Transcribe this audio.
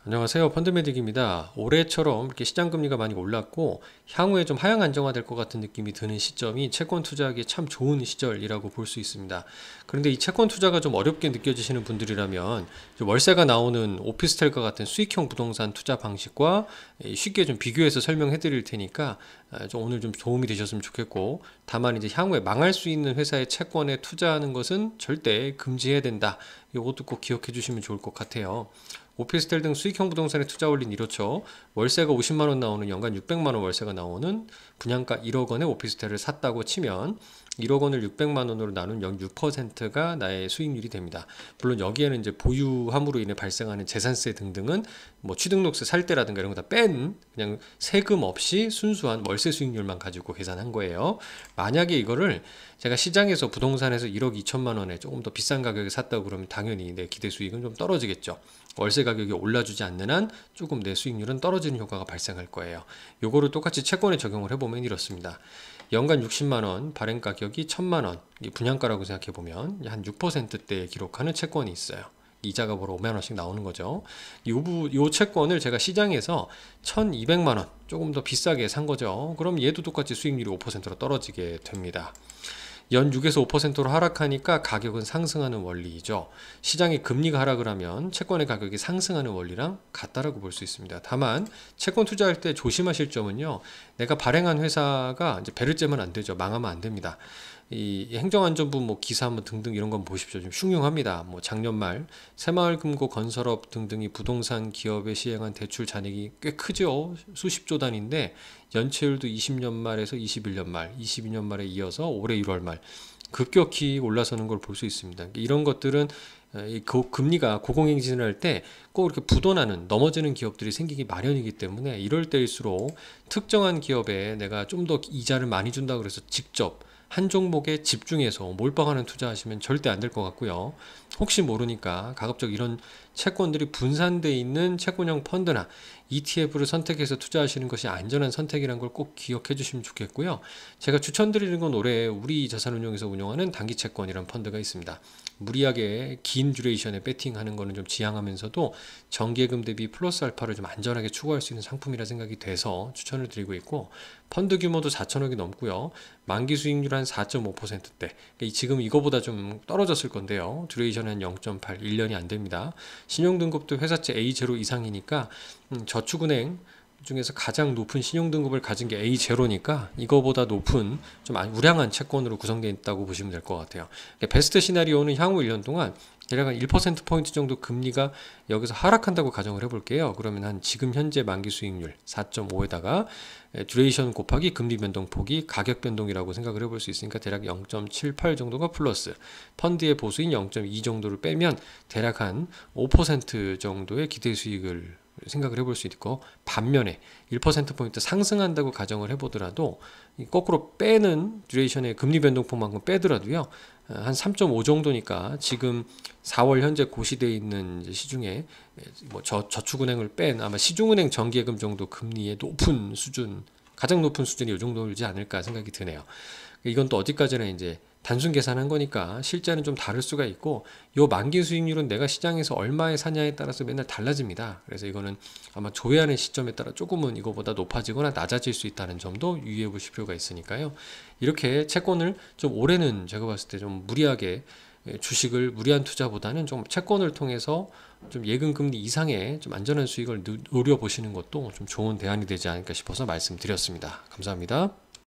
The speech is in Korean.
안녕하세요. 펀드메딕입니다. 올해처럼 이렇게 시장 금리가 많이 올랐고 향후에 좀 하향 안정화될 것 같은 느낌이 드는 시점이 채권 투자하기에 참 좋은 시절이라고 볼 수 있습니다. 그런데 이 채권 투자가 좀 어렵게 느껴지시는 분들이라면 월세가 나오는 오피스텔과 같은 수익형 부동산 투자 방식과 쉽게 좀 비교해서 설명해 드릴 테니까 오늘 좀 도움이 되셨으면 좋겠고, 다만 이제 향후에 망할 수 있는 회사의 채권에 투자하는 것은 절대 금지해야 된다. 이것도 꼭 기억해 주시면 좋을 것 같아요. 오피스텔 등 수익형 부동산에 투자 올린 이렇죠. 월세가 50만 원 나오는, 연간 600만 원 월세가 나오는 분양가 1억 원의 오피스텔을 샀다고 치면 1억 원을 600만 원으로 나눈 연 6%가 나의 수익률이 됩니다. 물론 여기에는 이제 보유함으로 인해 발생하는 재산세 등등은 뭐 취등록세 살 때라든가 이런 거 다 뺀 그냥 세금 없이 순수한 월세 수익률만 가지고 계산한 거예요. 만약에 이거를 제가 시장에서 부동산에서 1억 2천만 원에 조금 더 비싼 가격에 샀다고 그러면 당연히 내 기대 수익은 좀 떨어지겠죠. 월세 가격이 올라주지 않는 한 조금 내 수익률은 떨어지는 효과가 발생할 거예요. 요거를 똑같이 채권에 적용을 해보면 이렇습니다. 연간 60만원, 발행 가격이 1000만원, 분양가라고 생각해보면 한 6%대에 기록하는 채권이 있어요. 이자가 보러 5만원씩 나오는 거죠. 요 채권을 제가 시장에서 1200만원, 조금 더 비싸게 산 거죠. 그럼 얘도 똑같이 수익률이 5%로 떨어지게 됩니다. 연 6에서 5%로 하락하니까 가격은 상승하는 원리이죠. 시장의 금리가 하락을 하면 채권의 가격이 상승하는 원리랑 같다라고 볼 수 있습니다. 다만 채권 투자할 때 조심하실 점은요, 내가 발행한 회사가 이제 배를 째면 안 되죠. 망하면 안 됩니다. 이 행정안전부 뭐 기사 뭐 등등 이런 건 보십시오. 좀 흉흉합니다. 뭐 작년 말 새마을금고 건설업 등등이 부동산 기업에 시행한 대출 잔액이 꽤 크죠. 수십조 단위인데 연체율도 20년 말에서 21년 말, 22년 말에 이어서 올해 1월 말 급격히 올라서는 걸 볼 수 있습니다. 이런 것들은 금리가 고공행진을 할 때 꼭 이렇게 부도나는 넘어지는 기업들이 생기기 마련이기 때문에 이럴 때일수록 특정한 기업에 내가 좀 더 이자를 많이 준다고 그래서 직접 한 종목에 집중해서 몰빵하는 투자하시면 절대 안 될 것 같고요. 혹시 모르니까 가급적 이런 채권들이 분산되어 있는 채권형 펀드나 ETF를 선택해서 투자하시는 것이 안전한 선택이라는 걸 꼭 기억해 주시면 좋겠고요. 제가 추천드리는 건 올해 우리자산운용에서 운영하는 단기채권이라는 펀드가 있습니다. 무리하게 긴 듀레이션에 배팅하는 거는 좀 지양하면서도 정기예금 대비 플러스 알파를 좀 안전하게 추구할 수 있는 상품이라 생각이 돼서 추천을 드리고 있고, 펀드 규모도 4천억이 넘고요. 만기 수익률 한 4.5%대. 지금 이거보다 좀 떨어졌을 건데요. 듀레이션 한 0.8, 1년이 안 됩니다. 신용등급도 회사채 A0 이상이니까 저축은행 중에서 가장 높은 신용등급을 가진 게 A0니까 이거보다 높은 좀 우량한 채권으로 구성되어 있다고 보시면 될 것 같아요. 베스트 시나리오는 향후 1년 동안 대략 한 1%포인트 정도 금리가 여기서 하락한다고 가정을 해볼게요. 그러면 한 지금 현재 만기 수익률 4.5에다가 듀레이션 곱하기 금리 변동폭이 가격 변동이라고 생각을 해볼 수 있으니까 대략 0.78 정도가 플러스, 펀드의 보수인 0.2 정도를 빼면 대략 한 5% 정도의 기대 수익을 생각을 해볼 수 있고, 반면에 1%포인트 상승한다고 가정을 해보더라도 거꾸로 빼는 듀레이션의 금리 변동폭만큼 빼더라도요, 한 3.5 정도니까 지금 4월 현재 고시되어 있는 시중에 뭐 저축은행을 뺀 아마 시중은행 정기예금 정도 금리의 높은 수준, 가장 높은 수준이 이 정도이지 않을까 생각이 드네요. 이건 또 어디까지나 이제 단순 계산한 거니까 실제는 좀 다를 수가 있고, 요 만기 수익률은 내가 시장에서 얼마에 사냐에 따라서 맨날 달라집니다. 그래서 이거는 아마 조회하는 시점에 따라 조금은 이거보다 높아지거나 낮아질 수 있다는 점도 유의해 보실 필요가 있으니까요. 이렇게 채권을 좀 올해는 제가 봤을 때 좀 무리하게 주식을 무리한 투자보다는 좀 채권을 통해서 좀 예금 금리 이상의 좀 안전한 수익을 노려보시는 것도 좀 좋은 대안이 되지 않을까 싶어서 말씀드렸습니다. 감사합니다.